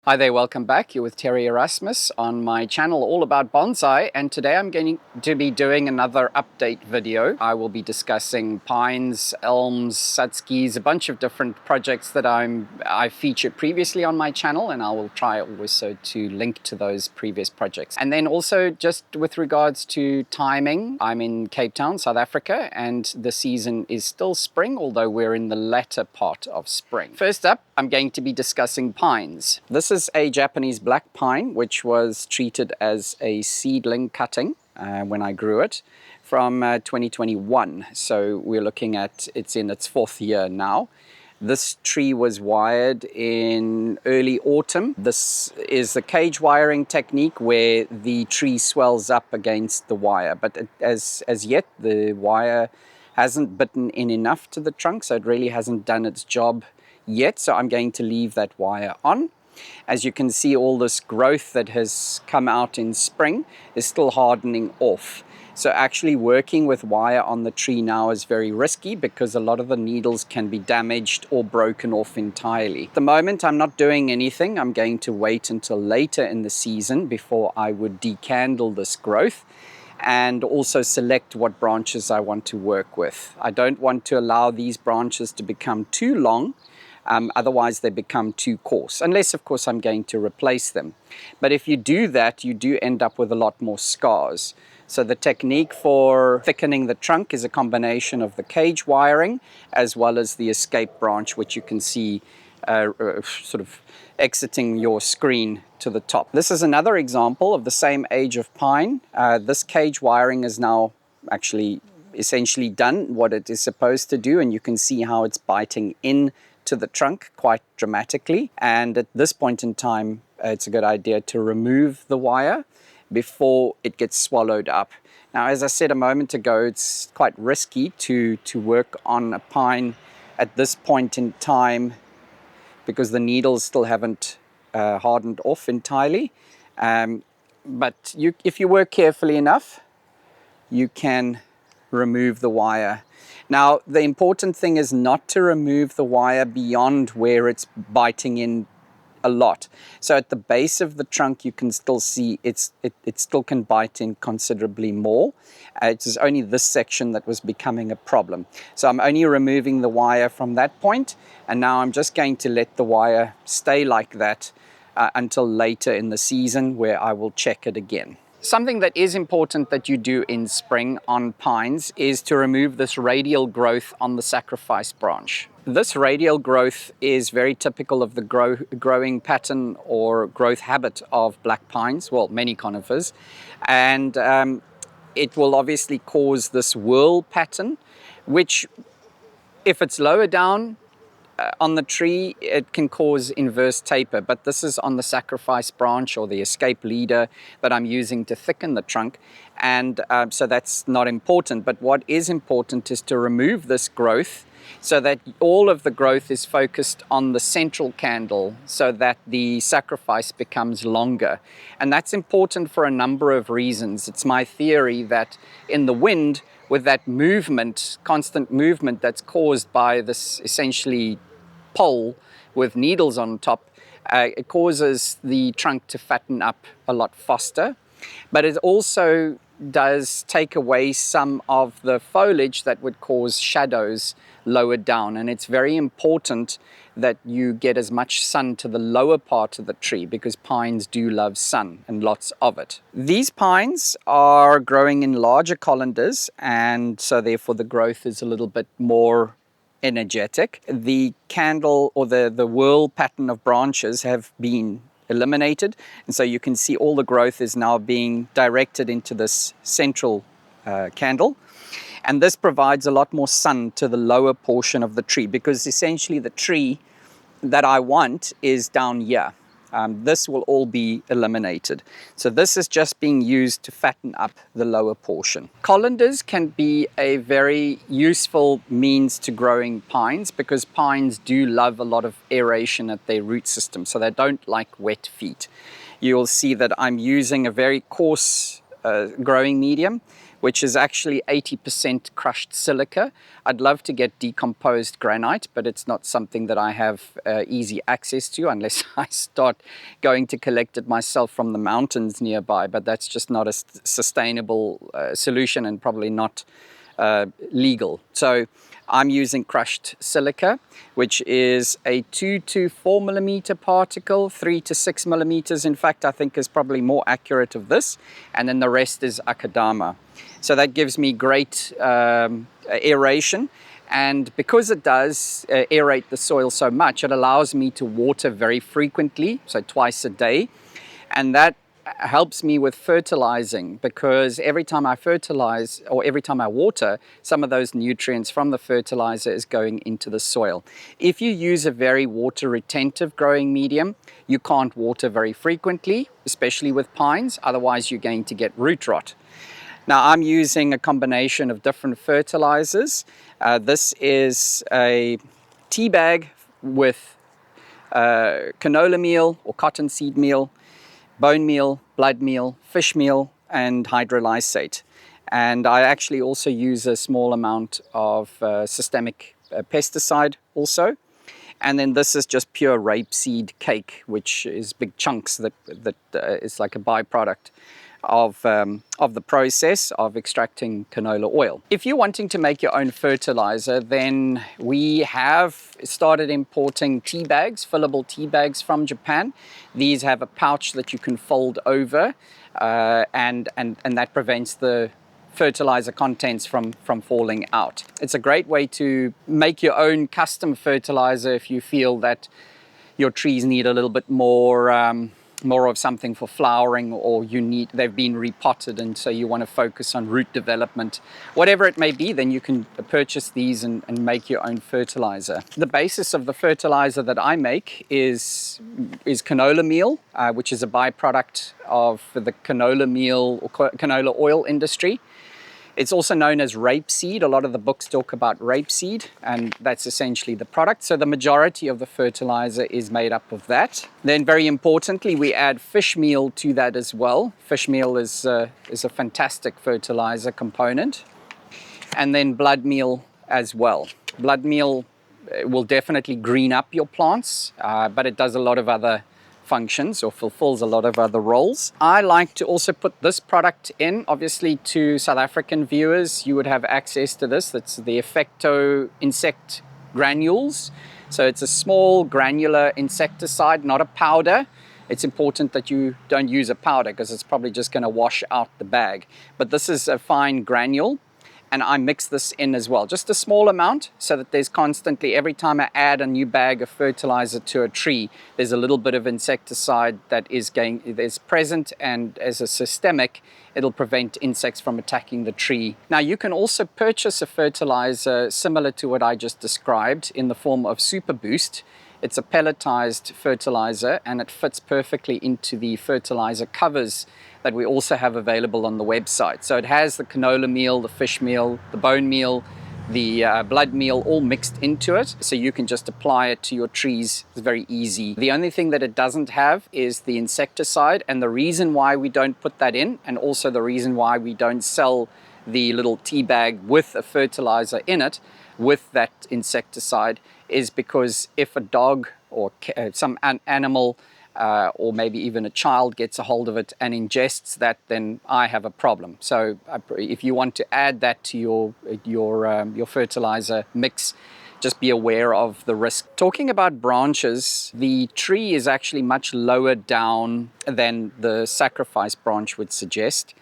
Hi there, welcome back. You're with Terry Erasmus on my channel all about bonsai, and today I'm going to be doing another update video. I will be discussing pines, elms, Satsukis, a bunch of different projects that I featured previously on my channel, and I will try also to link to those previous projects. And then also just with regards to timing, I'm in Cape Town, South Africa, and the season is still spring, although we're in the latter part of spring. First up, I'm going to be discussing pines. This is a Japanese black pine, which was treated as a seedling cutting when I grew it from 2021. So we're looking at, it's in its 4th year now. This tree was wired in early autumn. This is the cage wiring technique where the tree swells up against the wire, but as yet the wire hasn't bitten in enough to the trunk, so it really hasn't done its job yet. So I'm going to leave that wire on. As you can see, all this growth that has come out in spring is still hardening off. So actually working with wire on the tree now is very risky because a lot of the needles can be damaged or broken off entirely. At the moment, I'm not doing anything. I'm going to wait until later in the season before I would decandle this growth and also select what branches I want to work with. I don't want to allow these branches to become too long. Otherwise they become too coarse, unless of course I'm going to replace them. But if you do that, you do end up with a lot more scars. So the technique for thickening the trunk is a combination of the cage wiring as well as the escape branch, which you can see sort of exiting your screen to the top. This is another example of the same age of pine. This cage wiring is now actually essentially done what it is supposed to do, and you can see how it's biting in to the trunk quite dramatically. And at this point in time, it's a good idea to remove the wire before it gets swallowed up. Now, as I said a moment ago, it's quite risky to work on a pine at this point in time because the needles still haven't hardened off entirely. But if you work carefully enough, you can remove the wire. Now, the important thing is not to remove the wire beyond where it's biting in a lot. So at the base of the trunk, you can still see it still can bite in considerably more. It is only this section that was becoming a problem. So I'm only removing the wire from that point, and now I'm just going to let the wire stay like that until later in the season, where I will check it again. Something that is important that you do in spring on pines is to remove this radial growth on the sacrifice branch. This radial growth is very typical of the growing pattern or growth habit of black pines, well, many conifers, and it will obviously cause this whorl pattern, which if it's lower down on the tree, it can cause inverse taper, but this is on the sacrifice branch or the escape leader that I'm using to thicken the trunk, and so that's not important. But what is important is to remove this growth so that all of the growth is focused on the central candle so that the sacrifice becomes longer. And that's important for a number of reasons. It's my theory that in the wind, with that movement, constant movement that's caused by this essentially pole with needles on top, it causes the trunk to fatten up a lot faster. But it also does take away some of the foliage that would cause shadows lower down. And it's very important that you get as much sun to the lower part of the tree because pines do love sun and lots of it. These pines are growing in larger colanders, and so therefore the growth is a little bit more energetic. The candle or the whorl pattern of branches have been eliminated, and so you can see all the growth is now being directed into this central candle, and this provides a lot more sun to the lower portion of the tree because essentially the tree that I want is down here. This will all be eliminated. So this is just being used to fatten up the lower portion. Colanders can be a very useful means to growing pines because pines do love a lot of aeration at their root system, so they don't like wet feet. You'll see that I'm using a very coarse growing medium, which is actually 80% crushed silica. I'd love to get decomposed granite, but it's not something that I have easy access to unless I start going to collect it myself from the mountains nearby. But that's just not a sustainable solution, and probably not legal. So I'm using crushed silica, which is a 2 to 4 millimeter particle, 3 to 6 millimeters, in fact, I think is probably more accurate of this. And then the rest is akadama. So that gives me great aeration. And because it does aerate the soil so much, it allows me to water very frequently, so twice a day. And that helps me with fertilizing, because every time I fertilize or every time I water, some of those nutrients from the fertilizer is going into the soil. If you use a very water retentive growing medium, you can't water very frequently, especially with pines, otherwise you're going to get root rot. Now I'm using a combination of different fertilizers. This is a tea bag with canola meal or cottonseed meal, bone meal, blood meal, fish meal, and hydrolysate. And I actually also use a small amount of systemic pesticide also. And then this is just pure rapeseed cake, which is big chunks that is like a byproduct of the process of extracting canola oil. If you're wanting to make your own fertilizer, then we have started importing tea bags, fillable tea bags from Japan. These have a pouch that you can fold over, and that prevents the fertilizer contents from falling out. It's a great way to make your own custom fertilizer if you feel that your trees need a little bit more of something for flowering, or they've been repotted and so you want to focus on root development. Whatever it may be, then you can purchase these and make your own fertilizer. The basis of the fertilizer that I make is canola meal, which is a byproduct of the canola meal or canola oil industry. It's also known as rapeseed. A lot of the books talk about rapeseed, and that's essentially the product. So the majority of the fertilizer is made up of that. Then very importantly, we add fish meal to that as well. Fish meal is a fantastic fertilizer component. And then blood meal as well. Blood meal will definitely green up your plants, but it does a lot of other functions or fulfills a lot of other roles. I like to also put this product in. Obviously, to South African viewers, you would have access to this. That's the Effecto insect granules. So it's a small granular insecticide, not a powder. It's important that you don't use a powder because it's probably just going to wash out the bag. But this is a fine granule, and I mix this in as well, just a small amount, so that there's constantly, every time I add a new bag of fertilizer to a tree, there's a little bit of insecticide that is present, and as a systemic, it'll prevent insects from attacking the tree. Now you can also purchase a fertilizer similar to what I just described in the form of Super Boost. It's a pelletized fertilizer, and it fits perfectly into the fertilizer covers that we also have available on the website. So it has the canola meal, the fish meal, the bone meal, the blood meal all mixed into it. So you can just apply it to your trees. It's very easy. The only thing that it doesn't have is the insecticide, and the reason why we don't put that in, and also the reason why we don't sell the little tea bag with a fertilizer in it with that insecticide, is because if a dog or some animal or maybe even a child gets a hold of it and ingests that, then I have a problem. So if you want to add that to your fertilizer mix, just be aware of the risk. Talking about branches, the tree is actually much lower down than the sacrifice branch would suggest.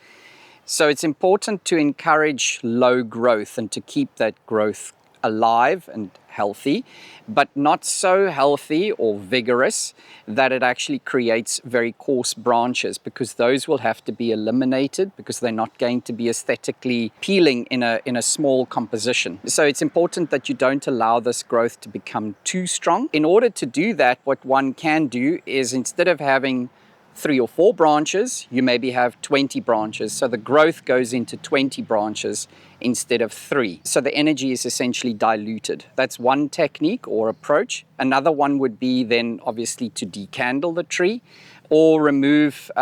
So it's important to encourage low growth and to keep that growth alive and healthy, but not so healthy or vigorous that it actually creates very coarse branches, because those will have to be eliminated because they're not going to be aesthetically appealing in a small composition. So it's important that you don't allow this growth to become too strong. In order to do that, what one can do is, instead of having 3 or 4 branches, you maybe have 20 branches. So the growth goes into 20 branches instead of 3. So the energy is essentially diluted. That's one technique or approach. Another one would be then obviously to decandle the tree, or remove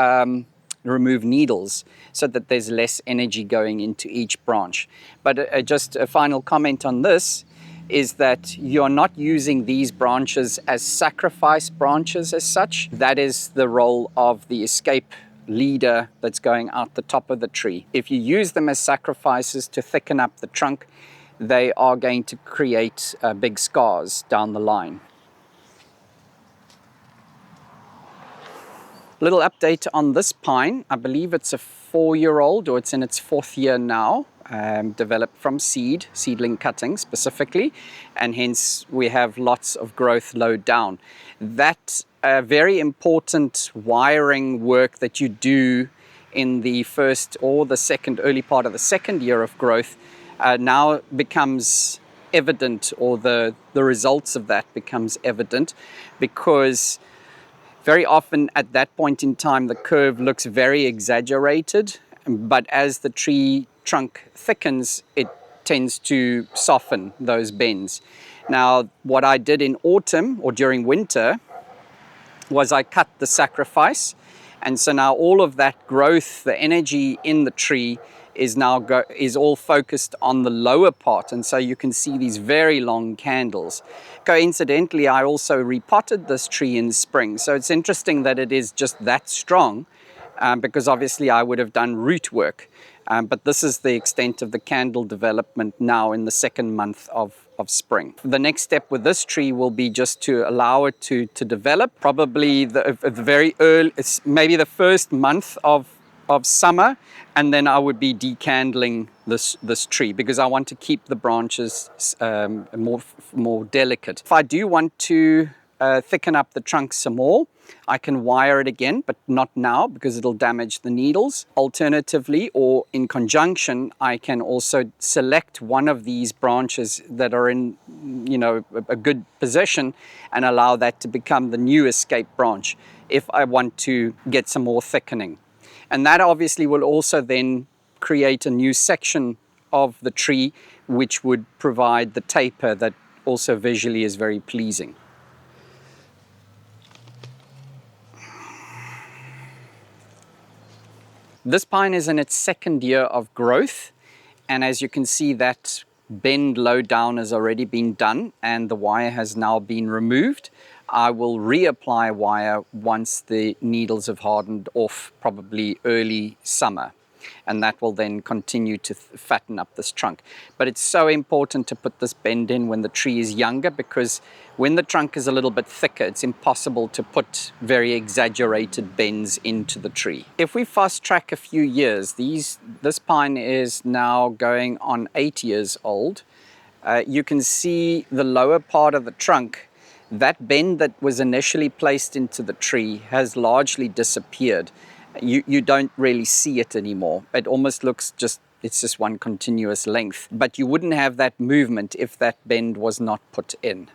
remove needles so that there's less energy going into each branch. But just a final comment on this is that you're not using these branches as sacrifice branches as such. That is the role of the escape leader that's going out the top of the tree. If you use them as sacrifices to thicken up the trunk, they are going to create big scars down the line. Little update on this pine. I believe it's a 4-year-old, or it's in its 4th year now, developed from seedling cutting specifically, and hence we have lots of growth low down. That very important wiring work that you do in the first or the second, early part of the 2nd year of growth now becomes evident, or the results of that becomes evident, because very often at that point in time, the curve looks very exaggerated, but as the tree trunk thickens, it tends to soften those bends. Now, what I did in autumn or during winter was I cut the sacrifice, and so now all of that growth, the energy in the tree is all focused on the lower part, and so you can see these very long candles. Coincidentally, I also repotted this tree in spring, so it's interesting that it is just that strong, because obviously I would have done root work, but this is the extent of the candle development now in the 2nd month of spring. The next step with this tree will be just to allow it to develop, probably the very early, maybe the 1st month of summer, and then I would be decandling this tree, because I want to keep the branches more delicate. If I do want to thicken up the trunk some more, I can wire it again, but not now because it'll damage the needles. Alternatively, or in conjunction, I can also select one of these branches that are in, a good position and allow that to become the new escape branch if I want to get some more thickening. And that obviously will also then create a new section of the tree, which would provide the taper that also visually is very pleasing. This pine is in its 2nd year of growth, and as you can see, that bend low down has already been done and the wire has now been removed. I will reapply wire once the needles have hardened off, probably early summer, and that will then continue to fatten up this trunk. But it's so important to put this bend in when the tree is younger, because when the trunk is a little bit thicker, it's impossible to put very exaggerated bends into the tree. If we fast track a few years, this pine is now going on 8 years old. You can see the lower part of the trunk. That bend that was initially placed into the tree has largely disappeared. You don't really see it anymore. It almost looks it's just one continuous length. But you wouldn't have that movement if that bend was not put in.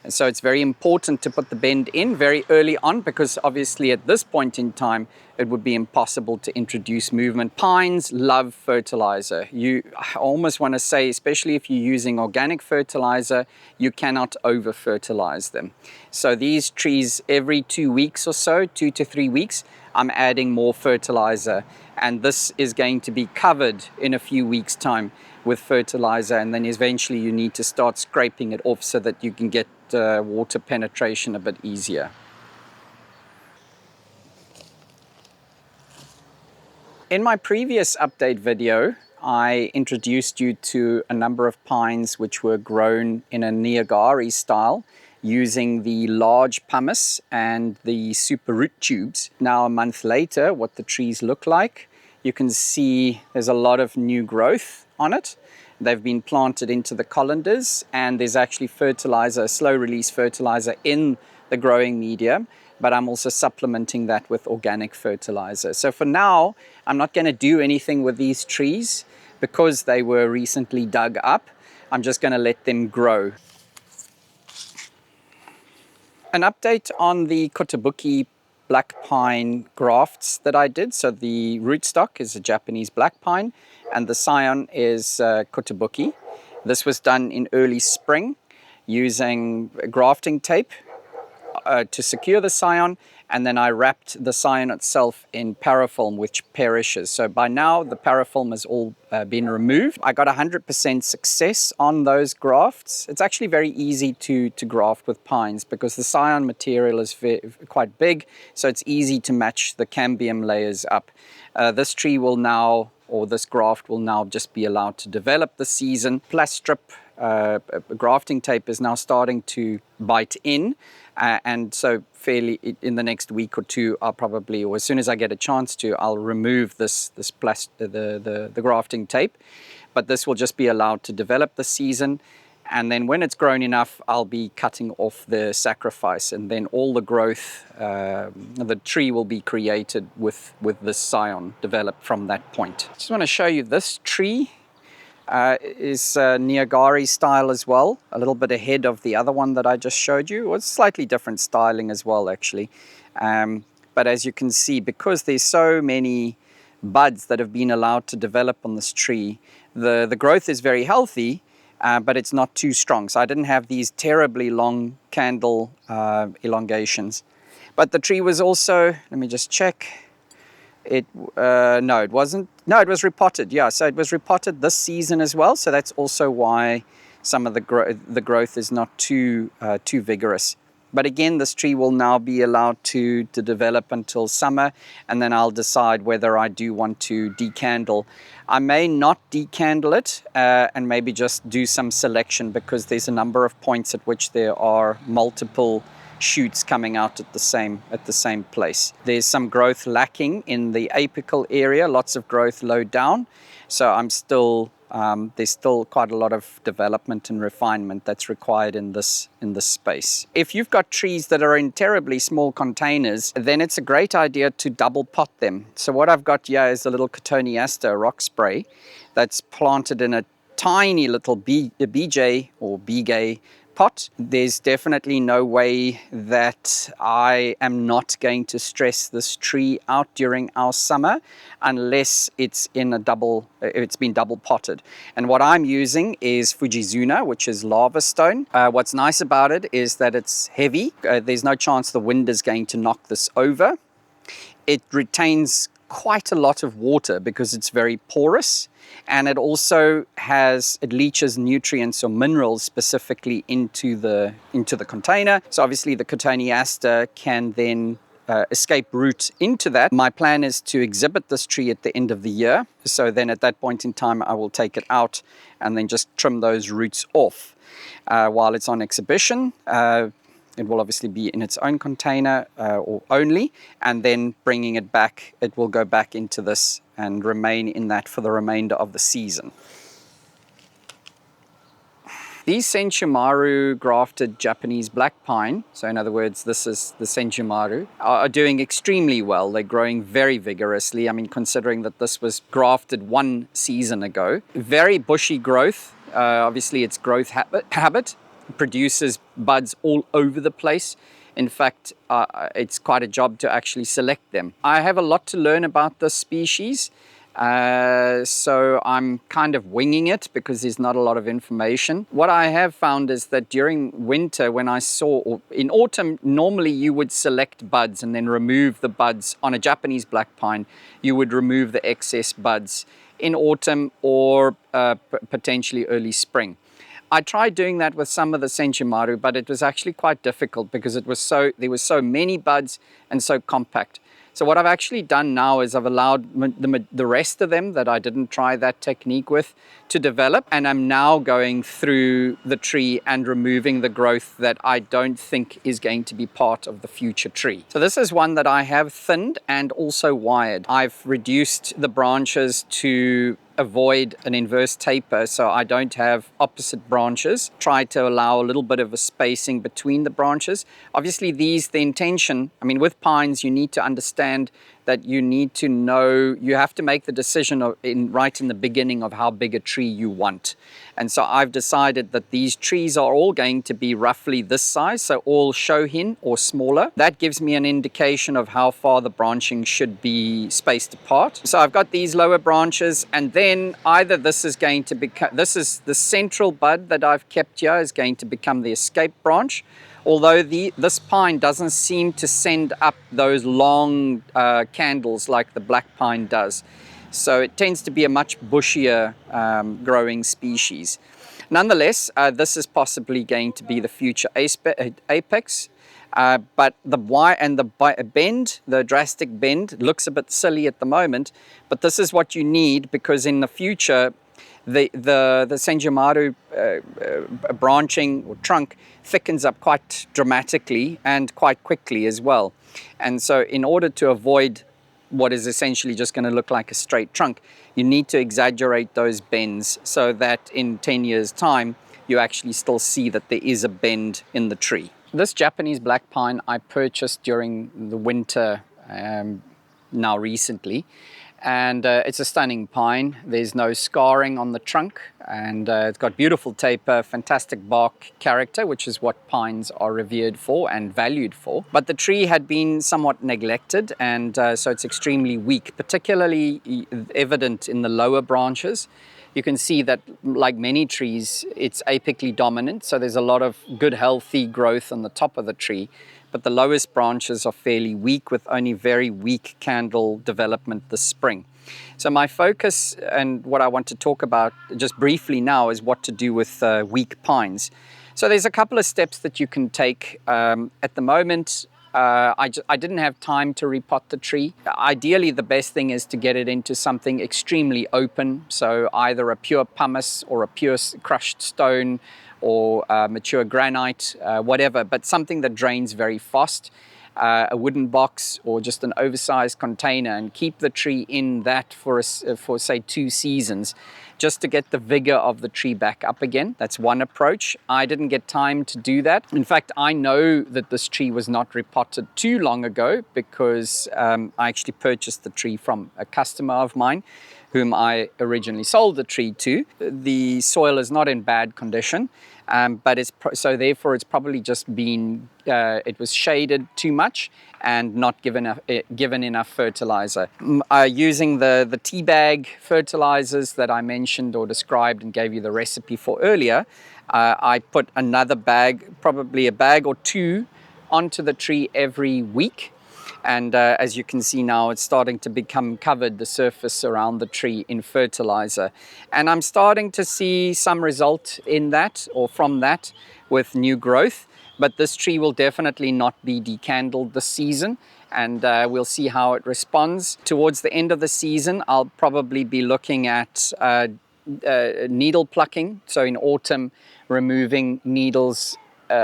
And so it's very important to put the bend in very early on, because obviously at this point in time, it would be impossible to introduce movement. Pines love fertilizer. I almost want to say, especially if you're using organic fertilizer, you cannot over-fertilize them. So these trees, every 2 weeks or so, 2 to 3 weeks, I'm adding more fertilizer. And this is going to be covered in a few weeks' time with fertilizer, and then eventually you need to start scraping it off so that you can get water penetration a bit easier. In my previous update video, I introduced you to a number of pines which were grown in a Niyagari style using the large pumice and the super root tubes. Now, a month later, what the trees look like, you can see there's a lot of new growth on it. They've been planted into the colanders, and there's actually fertilizer, slow release fertilizer in the growing medium, but I'm also supplementing that with organic fertilizer. So for now, I'm not going to do anything with these trees because they were recently dug up. I'm just going to let them grow. An update on the kotobuki black pine grafts that I did. So the rootstock is a Japanese black pine and the scion is kotobuki. This was done in early spring using grafting tape to secure the scion, and then I wrapped the scion itself in parafilm, which perishes. So by now the parafilm has all been removed. I got 100% success on those grafts. It's actually very easy to graft with pines because the scion material is quite big, so it's easy to match the cambium layers up. This tree will now, or this graft will now just be allowed to develop this season. Plastrip grafting tape is now starting to bite in, and so fairly in the next week or two, I'll probably, or as soon as I get a chance to, I'll remove the grafting tape. But this will just be allowed to develop this season, and then when it's grown enough, I'll be cutting off the sacrifice, and then all the growth, the tree will be created with this scion developed from that point. I just want to show you this tree. Is Niagara style as well, a little bit ahead of the other one that I just showed you. Well, it's slightly different styling as well, actually. But as you can see, because there's so many buds that have been allowed to develop on this tree, the growth is very healthy, but it's not too strong. So I didn't have these terribly long candle elongations. But the tree was also, let me just check. No, it wasn't. No, it was repotted. Yeah, so it was repotted this season as well. So that's also why some of the growth is not too vigorous. But again, this tree will now be allowed to develop until summer, and then I'll decide whether I do want to decandle. I may not decandle it and maybe just do some selection, because there's a number of points at which there are multiple shoots coming out at the same place. There's some growth lacking in the apical area, lots of growth low down. So I'm still there's still quite a lot of development and refinement that's required in this space. If you've got trees that are in terribly small containers, then it's a great idea to double pot them. So what I've got here is a little Cotoneaster rock spray that's planted in a tiny little BJ or Bigay pot. There's definitely no way that I am not going to stress this tree out during our summer unless it's been double potted. And what I'm using is Fujizuna, which is lava stone. What's nice about it is that it's heavy. There's no chance the wind is going to knock this over. It retains quite a lot of water because it's very porous, and it also it leaches nutrients or minerals specifically into the container. So obviously the Cotoneaster can then escape root into that. My plan is to exhibit this tree at the end of the year, so then at that point in time I will take it out and then just trim those roots off while it's on exhibition. It will obviously be in its own container or only, and then bringing it back, it will go back into this and remain in that for the remainder of the season. These Senimaru grafted Japanese black pine, so in other words, this is the Senimaru, are doing extremely well. They're growing very vigorously. I mean, considering that this was grafted 1 season ago. Very bushy growth. Obviously, its growth habit produces buds all over the place. In fact, it's quite a job to actually select them. I have a lot to learn about this species, so I'm kind of winging it because there's not a lot of information. What I have found is that during winter, or in autumn, normally you would select buds and then remove the buds. On a Japanese black pine, you would remove the excess buds in autumn or potentially early spring. I tried doing that with some of the Senimaru, but it was actually quite difficult because there were so many buds and so compact. So what I've actually done now is I've allowed the rest of them that I didn't try that technique with to develop, and I'm now going through the tree and removing the growth that I don't think is going to be part of the future tree. So this is one that I have thinned and also wired. I've reduced the branches to avoid an inverse taper, so I don't have opposite branches. Try to allow a little bit of a spacing between the branches. Obviously the intention, I mean, with pines you need to understand that you have to make the decision right in the beginning of how big a tree you want. And so I've decided that these trees are all going to be roughly this size, so all shohin or smaller. That gives me an indication of how far the branching should be spaced apart. So I've got these lower branches, and then either this is the central bud that I've kept here is going to become the escape branch, although this pine doesn't seem to send up those long candles like the black pine does. So it tends to be a much bushier growing species. Nonetheless, this is possibly going to be the future apex. But the bend, the drastic bend, looks a bit silly at the moment. But this is what you need, because in the future, the Senimaru branching or trunk thickens up quite dramatically and quite quickly as well. And so in order to avoid what is essentially just going to look like a straight trunk, you need to exaggerate those bends so that in 10 years time you actually still see that there is a bend in the tree. This Japanese black pine I purchased during the winter now recently, and it's a stunning pine. There's no scarring on the trunk, and it's got beautiful taper, fantastic bark character, which is what pines are revered for and valued for. But the tree had been somewhat neglected, and so it's extremely weak, particularly evident in the lower branches. You can see that, like many trees, it's apically dominant, so there's a lot of good healthy growth on the top of the tree, but the lowest branches are fairly weak, with only very weak candle development this spring. So my focus and what I want to talk about just briefly now is what to do with weak pines. So there's a couple of steps that you can take. At the moment, I didn't have time to repot the tree. Ideally, the best thing is to get it into something extremely open, so either a pure pumice or a pure crushed stone or mature granite, whatever, but something that drains very fast. A wooden box or just an oversized container, and keep the tree in that for say 2 seasons, just to get the vigor of the tree back up again. That's one approach. I didn't get time to do that. In fact, I know that this tree was not repotted too long ago, because I actually purchased the tree from a customer of mine whom I originally sold the tree to. The soil is not in bad condition, but so therefore it's probably just been, it was shaded too much and not given enough fertilizer. Using the tea bag fertilizers that I mentioned or described and gave you the recipe for earlier, I put another bag, probably a bag or 2, onto the tree every week. And as you can see now, it's starting to become covered, the surface around the tree, in fertilizer. And I'm starting to see some result in that, or from that, with new growth. But this tree will definitely not be decandled this season, and we'll see how it responds. Towards the end of the season, I'll probably be looking at needle plucking. So in autumn, removing needles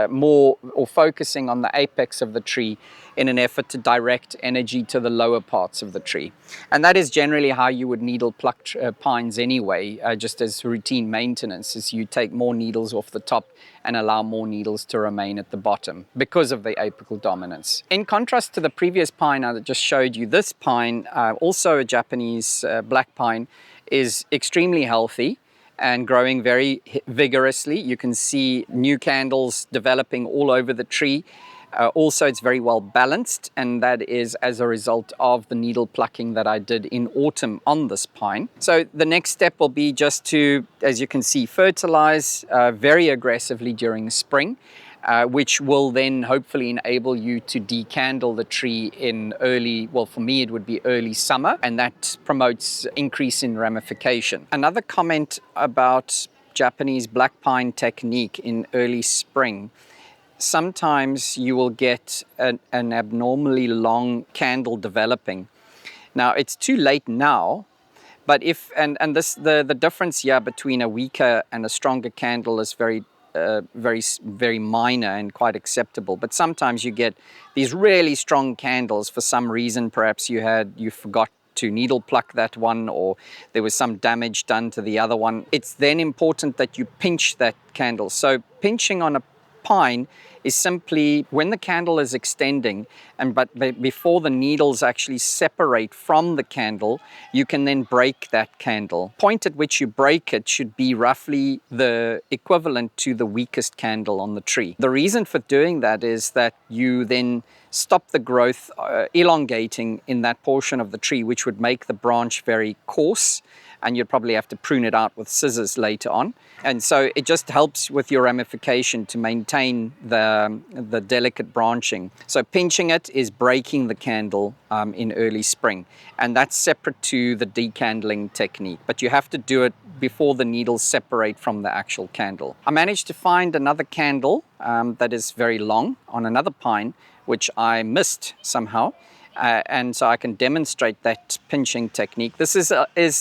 more, or focusing on the apex of the tree in an effort to direct energy to the lower parts of the tree. And that is generally how you would needle pluck pines anyway, just as routine maintenance, is you take more needles off the top and allow more needles to remain at the bottom because of the apical dominance. In contrast to the previous pine I just showed you, this pine, also a Japanese black pine, is extremely healthy and growing very vigorously. You can see new candles developing all over the tree. Also, it's very well balanced, and that is as a result of the needle plucking that I did in autumn on this pine. So the next step will be just to, as you can see, fertilize very aggressively during the spring, which will then hopefully enable you to decandle the tree in early, well, for me it would be early summer, and that promotes increase in ramification. Another comment about Japanese black pine technique in early spring: sometimes you will get an abnormally long candle developing. Now, it's too late now, but if, and this, the difference here between a weaker and a stronger candle is very minor and quite acceptable. But sometimes you get these really strong candles for some reason. Perhaps you forgot to needle pluck that one, or there was some damage done to the other one. It's then important that you pinch that candle. So pinching on a pine is simply when the candle is extending, but before the needles actually separate from the candle, you can then break that candle. Point at which you break it should be roughly the equivalent to the weakest candle on the tree. The reason for doing that is that you then stop the growth elongating in that portion of the tree, which would make the branch very coarse, and you'd probably have to prune it out with scissors later on. And so it just helps with your ramification to maintain the the delicate branching. So pinching it is breaking the candle in early spring, and that's separate to the decandling technique, but you have to do it before the needles separate from the actual candle. I managed to find another candle that is very long on another pine, which I missed somehow. And so I can demonstrate that pinching technique. This is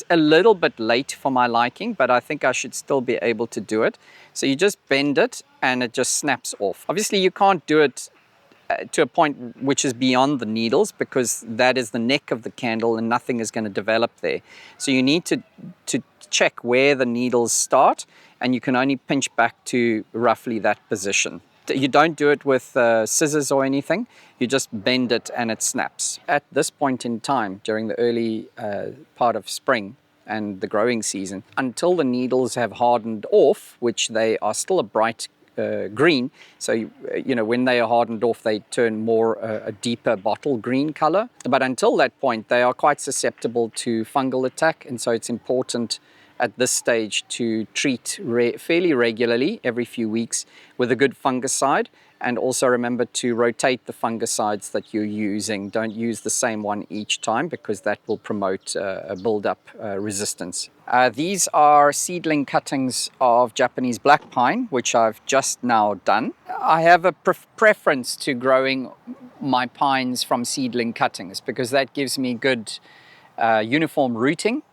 a little bit late for my liking, but I think I should still be able to do it. So you just bend it and it just snaps off. Obviously you can't do it to a point which is beyond the needles, because that is the neck of the candle and nothing is going to develop there. So you need to check where the needles start, and you can only pinch back to roughly that position. You don't do it with scissors or anything. You just bend it and it snaps. At this point in time, during the early part of spring and the growing season, until the needles have hardened off, which they are still a bright green. So, you know, when they are hardened off, they turn more a deeper bottle green color. But until that point, they are quite susceptible to fungal attack. And so it's important at this stage to treat fairly regularly, every few weeks, with a good fungicide, and also remember to rotate the fungicides that you're using. Don't use the same one each time, because that will promote a build-up resistance. These are seedling cuttings of Japanese black pine, which I've just now done. I have a preference to growing my pines from seedling cuttings, because that gives me good uniform rooting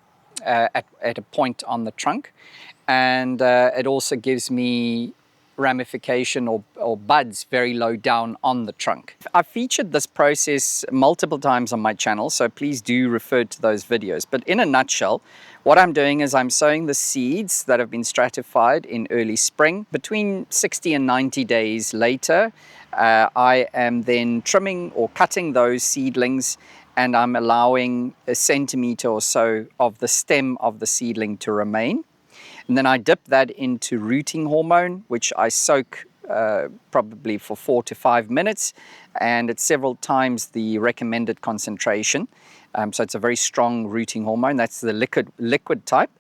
at a point on the trunk, and it also gives me ramification or buds very low down on the trunk. I've featured this process multiple times on my channel, so please do refer to those videos. But in a nutshell, what I'm doing is I'm sowing the seeds that have been stratified in early spring. Between 60 and 90 days later, I am then trimming or cutting those seedlings, and I'm allowing a centimeter or so of the stem of the seedling to remain. And then I dip that into rooting hormone, which I soak probably for 4 to 5 minutes, and it's several times the recommended concentration. So it's a very strong rooting hormone. That's the liquid type.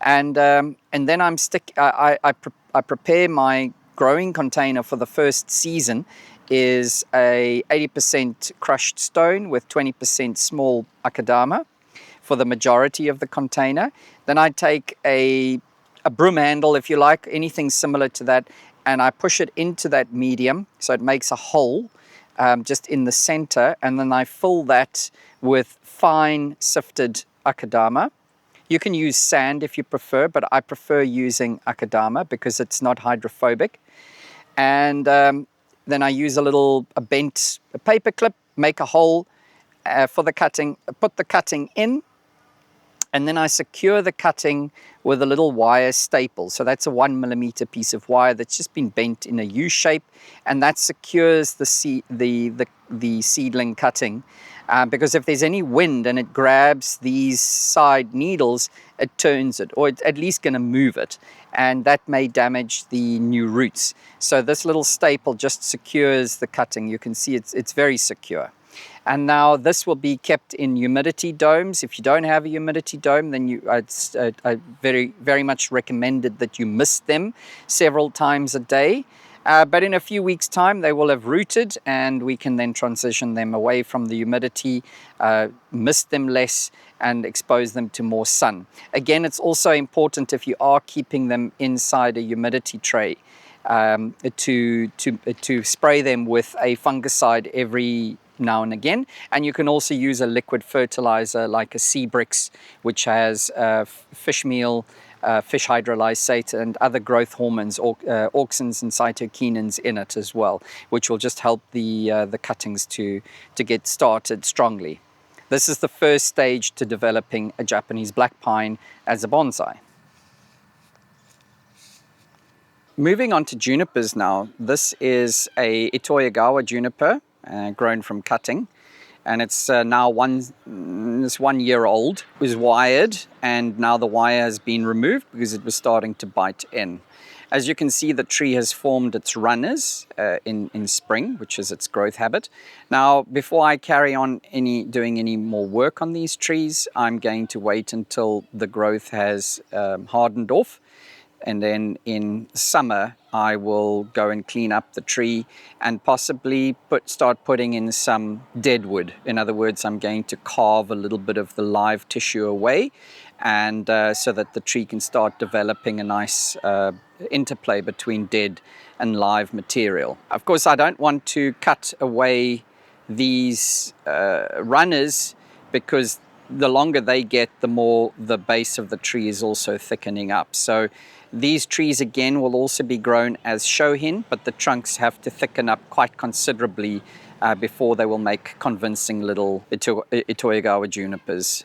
And then I prepare my growing container for the first season. Is a 80% crushed stone with 20% small akadama for the majority of the container. Then I take a broom handle, if you like, anything similar to that, and I push it into that medium so it makes a hole just in the center, and then I fill that with fine sifted akadama. You can use sand if you prefer, but I prefer using akadama because it's not hydrophobic. And then I use a bent paper clip, make a hole for the cutting, put the cutting in, and then I secure the cutting with a little wire staple. So that's a 1 millimeter piece of wire that's just been bent in a U shape, and that secures the seedling cutting. Because if there's any wind and it grabs these side needles, it turns it, or it's at least going to move it, and that may damage the new roots. So this little staple just secures the cutting. You can see it's very secure. And now this will be kept in humidity domes. If you don't have a humidity dome, then I very much recommended that you mist them several times a day. But in a few weeks' time, they will have rooted, and we can then transition them away from the humidity, mist them less, and expose them to more sun. Again, it's also important, if you are keeping them inside a humidity tray, to spray them with a fungicide every now and again. And you can also use a liquid fertilizer like a Seabrix, which has fish meal, fish hydrolysate, and other growth hormones, auxins and cytokinins in it as well, which will just help the cuttings to get started strongly. This is the first stage to developing a Japanese black pine as a bonsai. Moving on to junipers now. This is a Itoyagawa juniper grown from cutting, and it's now 1 year old. It was wired, and now the wire has been removed because it was starting to bite in. As you can see, the tree has formed its runners in spring, which is its growth habit. Now, before I carry on doing any more work on these trees, I'm going to wait until the growth has hardened off, And then in summer, I will go and clean up the tree and possibly start putting in some deadwood. In other words, I'm going to carve a little bit of the live tissue away, and so that the tree can start developing a nice interplay between dead and live material. Of course, I don't want to cut away these runners, because the longer they get, the more the base of the tree is also thickening up. So these trees again will also be grown as shohin, but the trunks have to thicken up quite considerably before they will make convincing little Itoigawa junipers.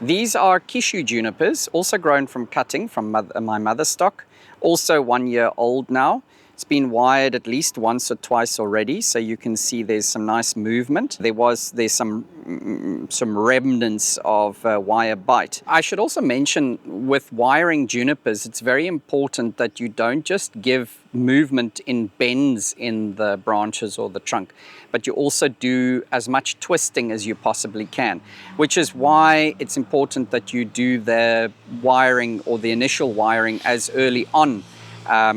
These are Kishu junipers, also grown from cutting from my mother stock, also 1 year old now. It's been wired at least once or twice already, so you can see there's some nice movement. There's some remnants of wire bite. I should also mention, with wiring junipers, it's very important that you don't just give movement in bends in the branches or the trunk, but you also do as much twisting as you possibly can, which is why it's important that you do the wiring or the initial wiring as early on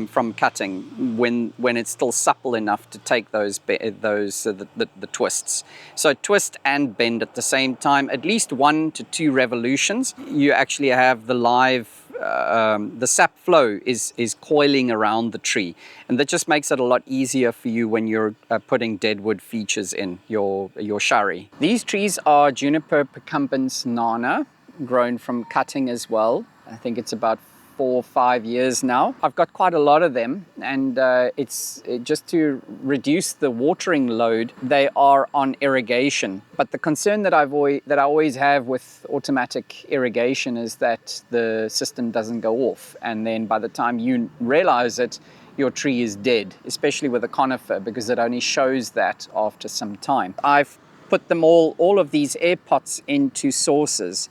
from cutting, when it's still supple enough to take the twists. So twist and bend at the same time, at least 1 to 2 revolutions. You actually have the live the sap flow is coiling around the tree, and that just makes it a lot easier for you when you're putting deadwood features in your shari. These trees are Juniper precumbens nana, grown from cutting as well. I think it's about 4 or 5 years now. I've got quite a lot of them, and it's just to reduce the watering load, they are on irrigation. But the concern that I always have with automatic irrigation is that the system doesn't go off, and then by the time you realize it, your tree is dead, especially with a conifer, because it only shows that after some time. I've put them all of these air pots into saucers.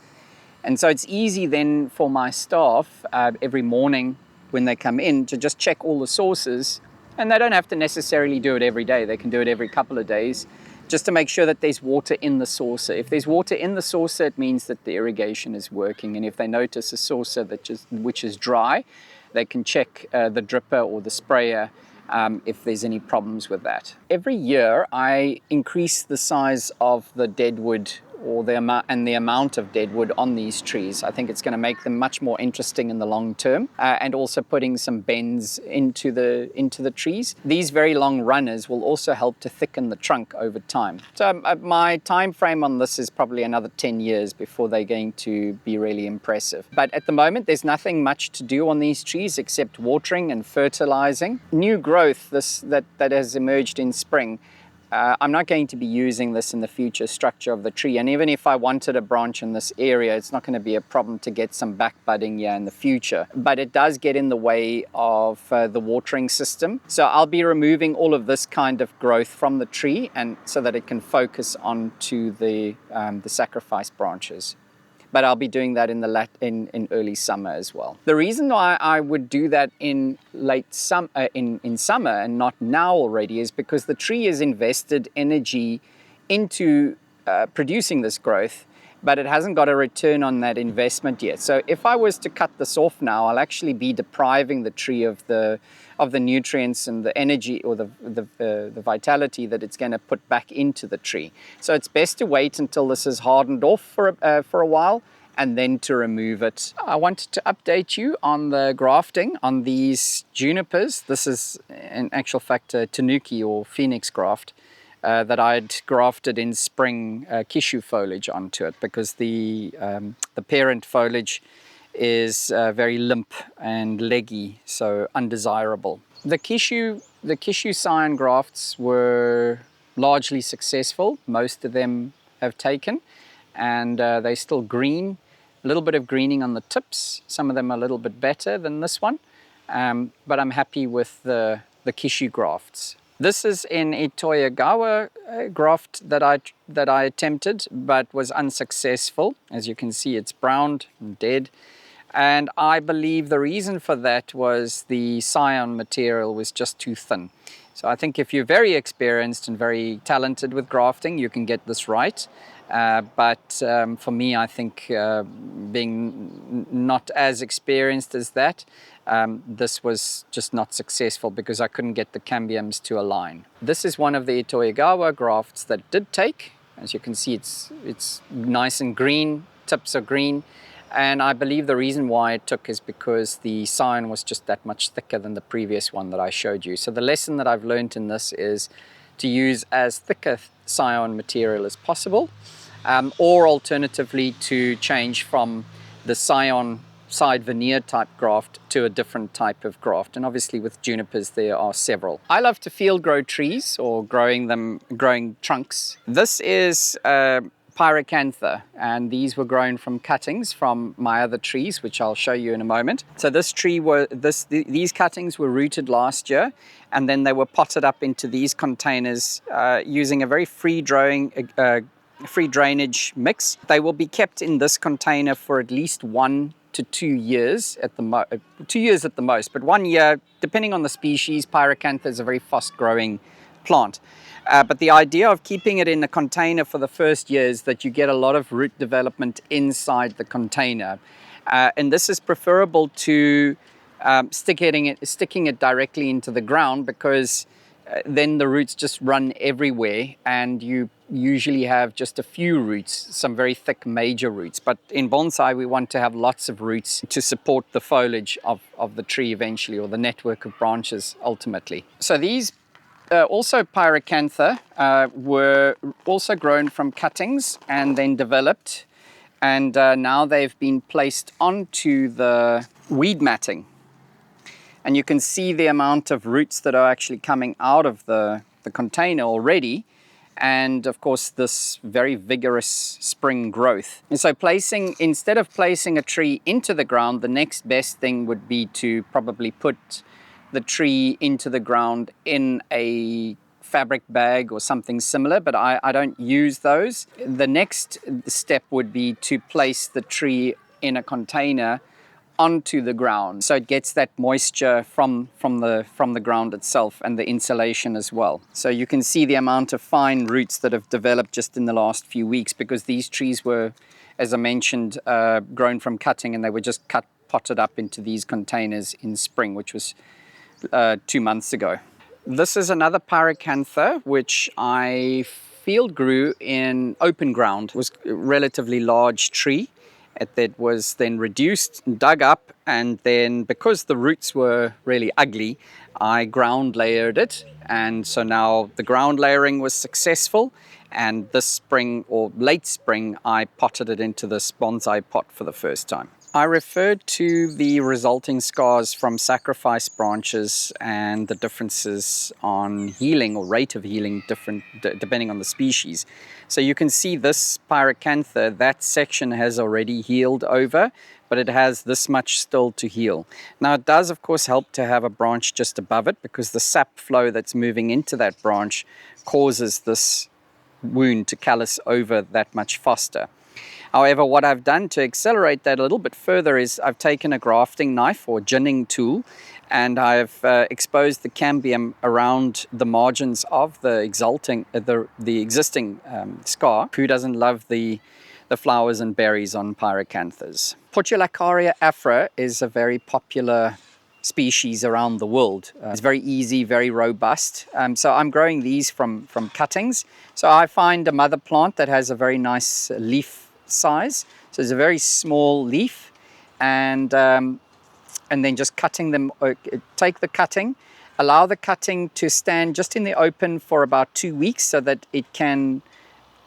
And so it's easy then for my staff every morning when they come in to just check all the saucers, and they don't have to necessarily do it every day. They can do it every couple of days, just to make sure that there's water in the saucer. If there's water in the saucer, it means that the irrigation is working. And if they notice a saucer which is dry, they can check the dripper or the sprayer if there's any problems with that. Every year I increase the size of the deadwood, or the amount of deadwood on these trees. I think it's going to make them much more interesting in the long term, and also putting some bends into the trees. These very long runners will also help to thicken the trunk over time. So my time frame on this is probably another 10 years before they're going to be really impressive. But at the moment, there's nothing much to do on these trees except watering and fertilizing. New growth that has emerged in spring, I'm not going to be using this in the future structure of the tree, and even if I wanted a branch in this area, it's not going to be a problem to get some back budding here in the future. But it does get in the way of the watering system. So I'll be removing all of this kind of growth from the tree, and so that it can focus onto the sacrifice branches. But I'll be doing that in early summer as well. The reason why I would do that in in summer and not now already is because the tree has invested energy into producing this growth, but it hasn't got a return on that investment yet. So if I was to cut this off now, I'll actually be depriving the tree of the nutrients and the energy, or the vitality that it's going to put back into the tree. So it's best to wait until this is hardened off for a while, and then to remove it. I wanted to update you on the grafting on these junipers. This is in actual fact a tanuki or phoenix graft that I'd grafted in spring kishu foliage onto it, because the parent foliage is very limp and leggy, so undesirable. The kishu cyan grafts were largely successful. Most of them have taken, and they're still green. A little bit of greening on the tips. Some of them are a little bit better than this one, but I'm happy with the kishu grafts. This is an Itoigawa graft that I attempted, but was unsuccessful. As you can see, it's browned and dead. And I believe the reason for that was the scion material was just too thin. So I think if you're very experienced and very talented with grafting, you can get this right. But for me, I think being not as experienced as that, this was just not successful because I couldn't get the cambiums to align. This is one of the Itoigawa grafts that did take. As you can see, it's nice and green, tips are green. And I believe the reason why it took is because the scion was just that much thicker than the previous one that I showed you. So the lesson that I've learned in this is to use as thicker scion material as possible, or alternatively to change from the scion side veneer type graft to a different type of graft. And obviously with junipers there are several. I love to field grow trees or growing trunks. This is pyracantha, and these were grown from cuttings from my other trees, which I'll show you in a moment. So this tree these cuttings were rooted last year, and then they were potted up into these containers using a very free drainage mix. They will be kept in this container for at least 1 to 2 years at the 2 years at the most, but 1 year, depending on the species. Pyracantha is a very fast growing plant. But the idea of keeping it in a container for the first year is that you get a lot of root development inside the container. And this is preferable to sticking it directly into the ground, because then the roots just run everywhere and you usually have just a few roots, some very thick major roots. But in bonsai we want to have lots of roots to support the foliage of the tree eventually, or the network of branches ultimately. So these also pyracantha were also grown from cuttings and then developed, and now they've been placed onto the weed matting. And you can see the amount of roots that are actually coming out of the container already, and of course this very vigorous spring growth. And so instead of placing a tree into the ground, the next best thing would be to probably put the tree into the ground in a fabric bag or something similar, but I don't use those. The next step would be to place the tree in a container onto the ground, so it gets that moisture from the ground itself and the insulation as well. So you can see the amount of fine roots that have developed just in the last few weeks, because these trees were, as I mentioned, grown from cutting, and they were just potted up into these containers in spring, which was 2 months ago. This is another pyracantha which I field grew in open ground. It was a relatively large tree. That was then reduced, dug up, and then because the roots were really ugly, I ground layered it. And so now the ground layering was successful, and this spring or late spring I potted it into this bonsai pot for the first time. I referred to the resulting scars from sacrifice branches and the differences on healing or rate of healing depending on the species. So you can see this pyracantha, that section has already healed over, but it has this much still to heal. Now it does of course help to have a branch just above it, because the sap flow that's moving into that branch causes this wound to callus over that much faster. However, what I've done to accelerate that a little bit further is I've taken a grafting knife or ginning tool, and I've exposed the cambium around the margins of the existing scar. Who doesn't love the flowers and berries on pyracanthas? Portulacaria afra is a very popular species around the world. It's very easy, very robust. So I'm growing these from cuttings. So I find a mother plant that has a very nice leaf size. So it's a very small leaf, and then just cutting them. Take the cutting, allow the cutting to stand just in the open for about 2 weeks so that it can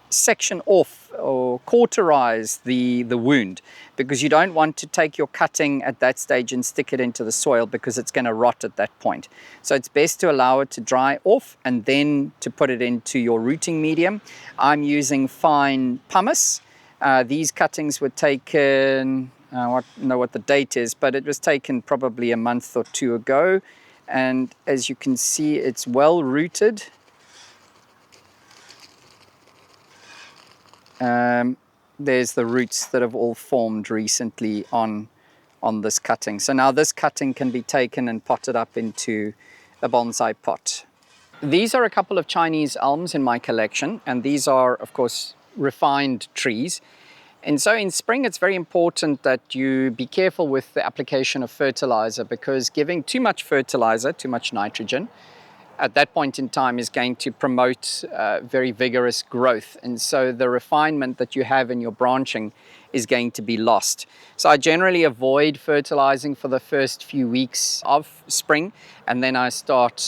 section off or cauterize the wound, because you don't want to take your cutting at that stage and stick it into the soil, because it's going to rot at that point. So it's best to allow it to dry off and then to put it into your rooting medium. I'm using fine pumice. These cuttings were taken, I don't know what the date is, but it was taken probably a month or 2 ago. And as you can see, it's well rooted. There's the roots that have all formed recently on this cutting. So now this cutting can be taken and potted up into a bonsai pot. These are a couple of Chinese elms in my collection, and these are, of course, refined trees. And so in spring, it's very important that you be careful with the application of fertilizer, because giving too much fertilizer, too much nitrogen, at that point in time is going to promote very vigorous growth. And so the refinement that you have in your branching is going to be lost. So I generally avoid fertilizing for the first few weeks of spring, and then I start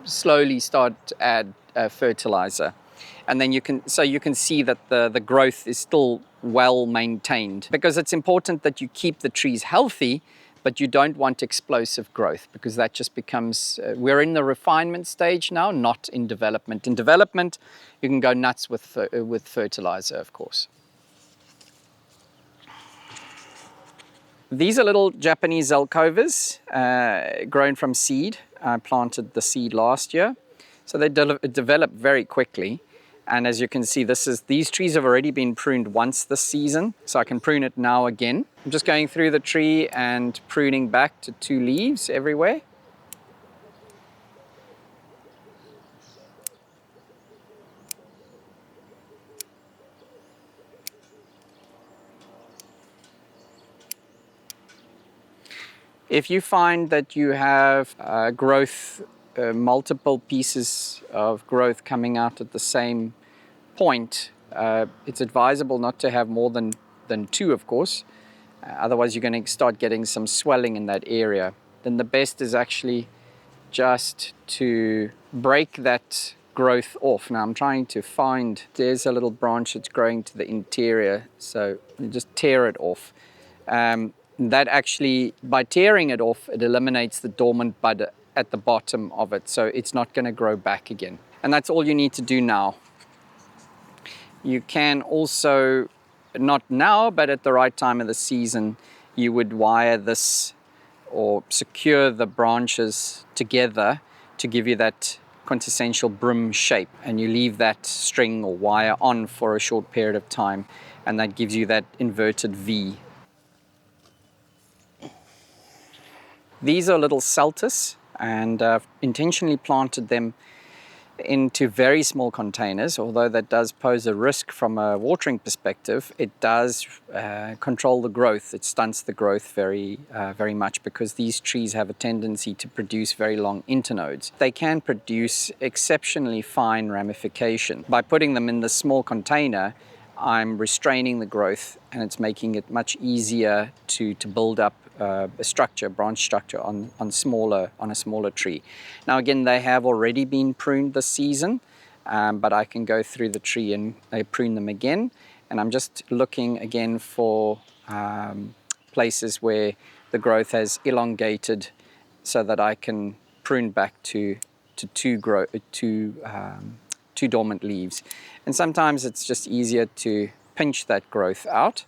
slowly to add fertilizer. And then you can see that the growth is still well maintained, because it's important that you keep the trees healthy, but you don't want explosive growth, because that just becomes, we're in the refinement stage now, not in development. In development, you can go nuts with fertilizer, of course. These are little Japanese Zelkovas, grown from seed. I planted the seed last year. So they develop very quickly. And as you can see, these trees have already been pruned once this season, so I can prune it now again. I'm just going through the tree and pruning back to 2 leaves everywhere. If you find that you have multiple pieces of growth coming out at the same point, it's advisable not to have more than 2, of course. Otherwise, you're going to start getting some swelling in that area. Then the best is actually just to break that growth off. Now I'm trying to find, there's a little branch that's growing to the interior, so you just tear it off. That actually, by tearing it off, it eliminates the dormant bud at the bottom of it, so it's not going to grow back again. And that's all you need to do now. You can also, not now, but at the right time of the season, you would wire this or secure the branches together to give you that quintessential broom shape, and you leave that string or wire on for a short period of time, and that gives you that inverted V. These are little Celtis, and I've intentionally planted them into very small containers. Although that does pose a risk from a watering perspective, it does control the growth. It stunts the growth very much, because these trees have a tendency to produce very long internodes. They can produce exceptionally fine ramification. By putting them in the small container, I'm restraining the growth, and it's making it much easier to build up a branch structure on a smaller tree. Now again, they have already been pruned this season, but I can go through the tree and prune them again. And I'm just looking again for places where the growth has elongated, so that I can prune back to two dormant leaves. And sometimes it's just easier to pinch that growth out.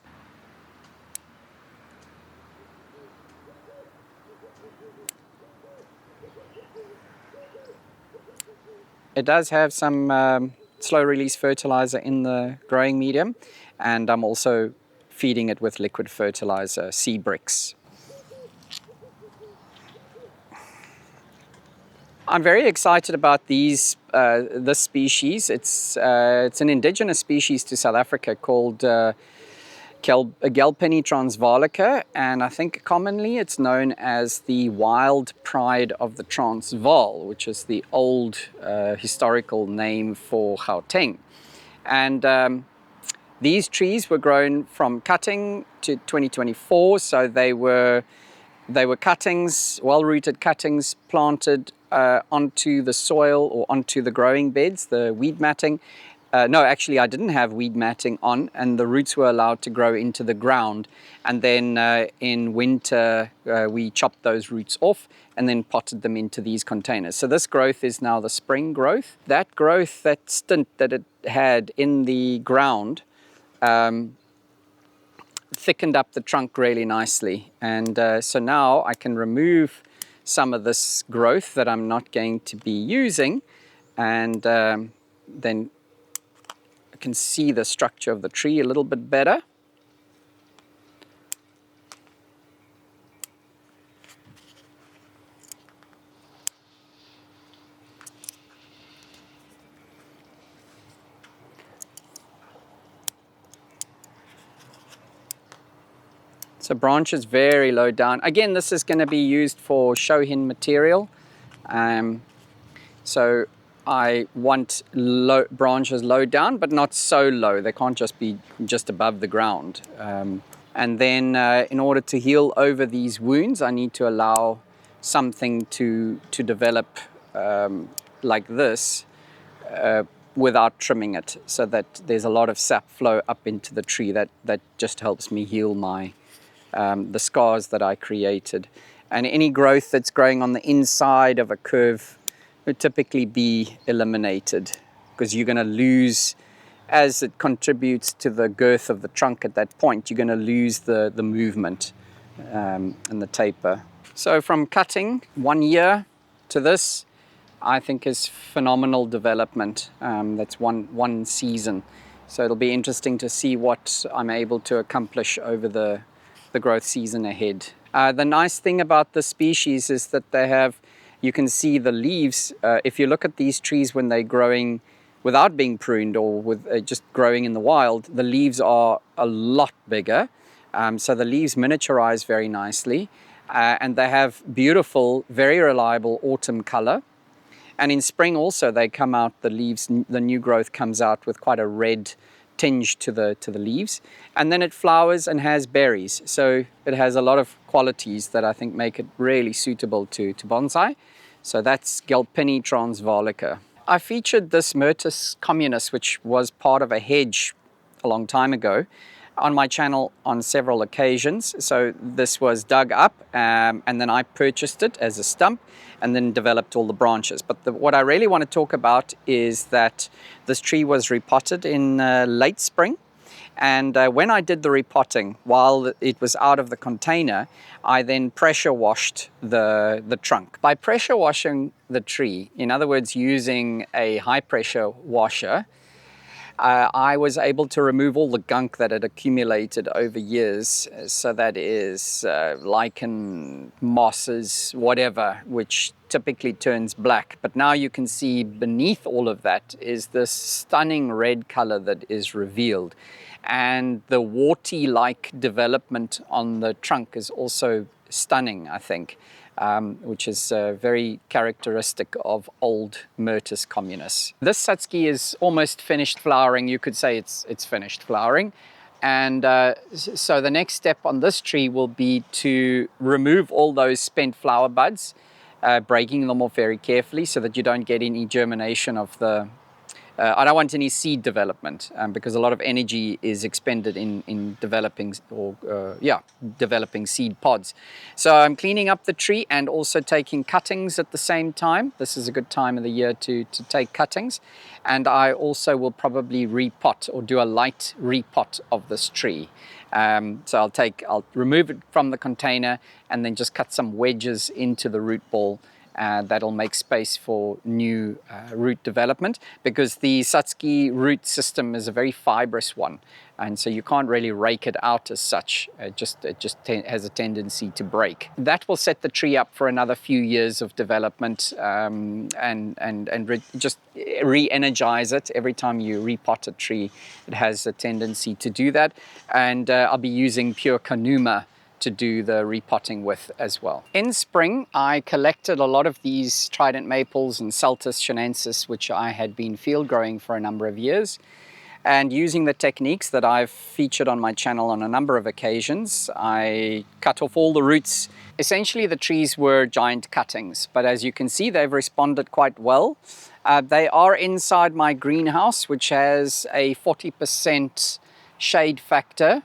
It does have some slow release fertilizer in the growing medium, and I'm also feeding it with liquid fertilizer, sea bricks. I'm very excited about this species. It's an indigenous species to South Africa called Galpini transvaalica, and I think commonly it's known as the wild pride of the Transvaal, which is the old historical name for Gauteng. And these trees were grown from cutting to 2024, so they were cuttings, well-rooted cuttings, planted onto the soil or onto the growing beds, the weed matting. No, actually I didn't have weed matting on, and the roots were allowed to grow into the ground. And then in winter, we chopped those roots off and then potted them into these containers. So this growth is now the spring growth. That growth, that stint that it had in the ground, thickened up the trunk really nicely. And so now I can remove some of this growth that I'm not going to be using, and then I can see the structure of the tree a little bit better. So branches very low down. Again, this is going to be used for shohin material. So I want branches low down, but not so low. They can't just be just above the ground. And then in order to heal over these wounds, I need to allow something to develop like this without trimming it, so that there's a lot of sap flow up into the tree. That just helps me heal my the scars that I created. And any growth that's growing on the inside of a curve would typically be eliminated, because you're going to lose, as it contributes to the girth of the trunk at that point, you're going to lose the movement and the taper. So from cutting 1 year to this, I think is phenomenal development. That's one season. So it'll be interesting to see what I'm able to accomplish over the growth season ahead. The nice thing about this species is that they have, you can see the leaves. If you look at these trees when they're growing without being pruned, or with just growing in the wild, the leaves are a lot bigger. So the leaves miniaturize very nicely, and they have beautiful, very reliable autumn color. And in spring also, they come out, the leaves, the new growth comes out with quite a red tinge to the leaves. And then it flowers and has berries. So it has a lot of qualities that I think make it really suitable to bonsai. So that's Gelpini transvalica. I featured this Myrtus communis, which was part of a hedge a long time ago, on my channel on several occasions. So this was dug up and then I purchased it as a stump and then developed all the branches. But what I really want to talk about is that this tree was repotted in late spring. And when I did the repotting, while it was out of the container, I then pressure washed the trunk. By pressure washing the tree, in other words, using a high pressure washer, I was able to remove all the gunk that had accumulated over years. So that is lichen, mosses, whatever, which typically turns black. But now you can see beneath all of that is this stunning red color that is revealed. And the warty-like development on the trunk is also stunning, I think. Which is very characteristic of old Myrtus communis. This Satsuki is almost finished flowering. You could say it's finished flowering. And so the next step on this tree will be to remove all those spent flower buds, breaking them off very carefully so that you don't get any germination of the I don't want any seed development, because a lot of energy is expended in developing developing seed pods. So I'm cleaning up the tree and also taking cuttings at the same time. This is a good time of the year to take cuttings. And I also will probably repot or do a light repot of this tree. So I'll remove it from the container and then just cut some wedges into the root ball. That'll make space for new root development, because the Satsuki root system is a very fibrous one, and so you can't really rake it out as such. It just has a tendency to break. That will set the tree up for another few years of development, just re-energize it. Every time you repot a tree, it has a tendency to do that. And I'll be using pure Kanuma to do the repotting with as well. In spring, I collected a lot of these trident maples and Celtis chinensis, which I had been field growing for a number of years. And using the techniques that I've featured on my channel on a number of occasions, I cut off all the roots. Essentially, the trees were giant cuttings, but as you can see, they've responded quite well. They are inside my greenhouse, which has a 40% shade factor,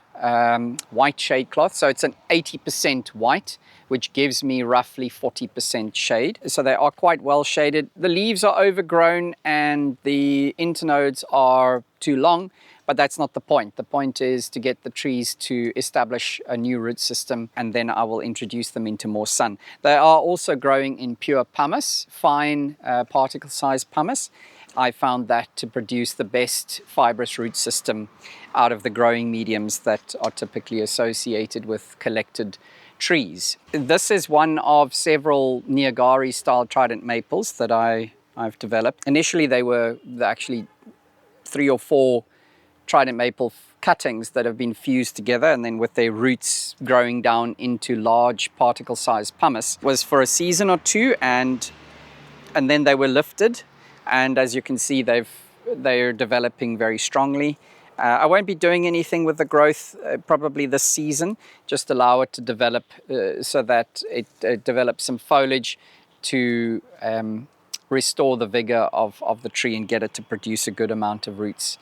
white shade cloth. So it's an 80% white, which gives me roughly 40% shade. So they are quite well shaded. The leaves are overgrown and the internodes are too long, but that's not the point. The point is to get the trees to establish a new root system, and then I will introduce them into more sun. They are also growing in pure pumice, fine particle size pumice. I found that to produce the best fibrous root system out of the growing mediums that are typically associated with collected trees. This is one of several Niagara style trident maples that I've developed. Initially they were actually 3 or 4 trident maple cuttings that have been fused together, and then with their roots growing down into large particle-sized pumice, was for a season or two, and then they were lifted, and as you can see, they're developing very strongly. I won't be doing anything with the growth probably this season, just allow it to develop so that it develops some foliage to restore the vigor of the tree and get it to produce a good amount of roots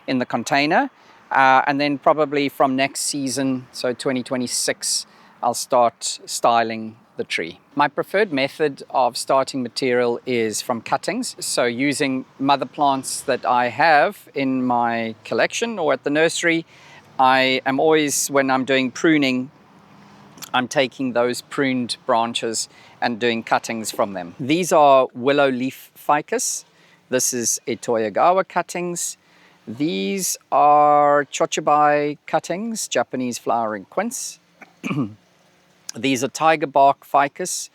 in the container. And then probably from next season, so 2026, I'll start styling the tree. My preferred method of starting material is from cuttings. So using mother plants that I have in my collection or at the nursery, I am always, when I'm doing pruning, I'm taking those pruned branches and doing cuttings from them. These are willow leaf ficus. This is Itoyagawa cuttings. These are chochibai cuttings, Japanese flowering quince. These are tiger bark ficus,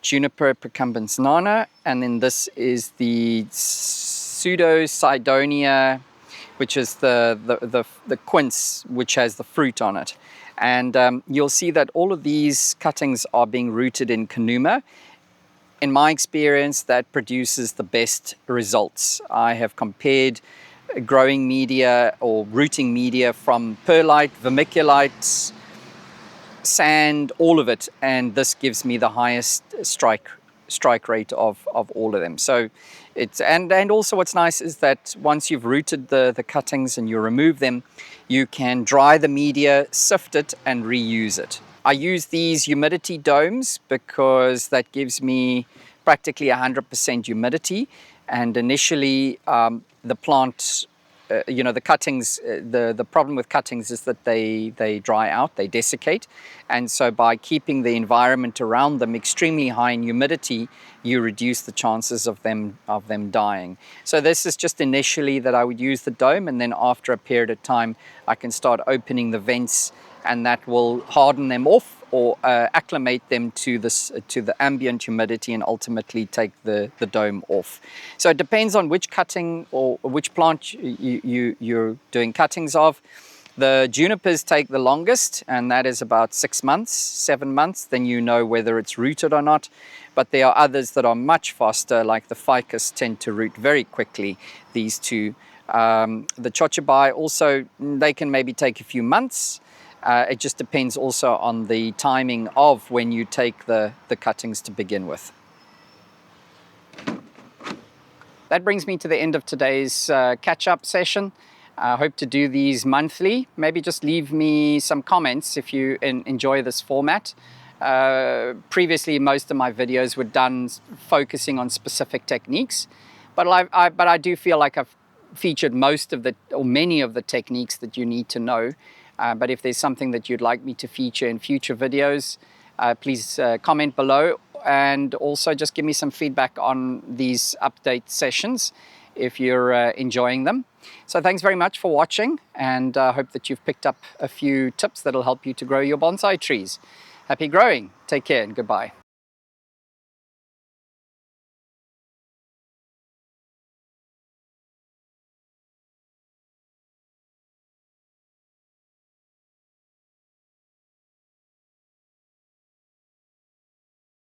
Juniper precumbens nana, and then this is the Pseudo-Cydonia, which is the quince which has the fruit on it. And you'll see that all of these cuttings are being rooted in Kanuma. In my experience, that produces the best results. I have compared growing media or rooting media from perlite, vermiculite, sand, all of it, and this gives me the highest strike rate of all of them. So it's and also what's nice is that once you've rooted the cuttings and you remove them, you can dry the media, sift it, and reuse it. I use these humidity domes because that gives me practically 100% humidity, and initially the plant, the cuttings, the problem with cuttings is that they dry out, they desiccate, and so by keeping the environment around them extremely high in humidity, you reduce the chances of them dying. So this is just initially that I would use the dome, and then after a period of time I can start opening the vents, and that will harden them off or acclimate them to the ambient humidity and ultimately take the dome off. So it depends on which cutting or which plant you're doing cuttings of. The junipers take the longest, and that is about 6 months, 7 months, then you know whether it's rooted or not. But there are others that are much faster, like the ficus tend to root very quickly, these two. The chochibai also, they can maybe take a few months. It just depends also on the timing of when you take the cuttings to begin with. That brings me to the end of today's catch-up session. I hope to do these monthly. Maybe just leave me some comments if you enjoy this format. Previously, most of my videos were done focusing on specific techniques, but I do feel like I've featured many of the techniques that you need to know. But if there's something that you'd like me to feature in future videos, please comment below, and also just give me some feedback on these update sessions if you're enjoying them. So thanks very much for watching, and I hope that you've picked up a few tips that'll help you to grow your bonsai trees. Happy growing, take care, and goodbye.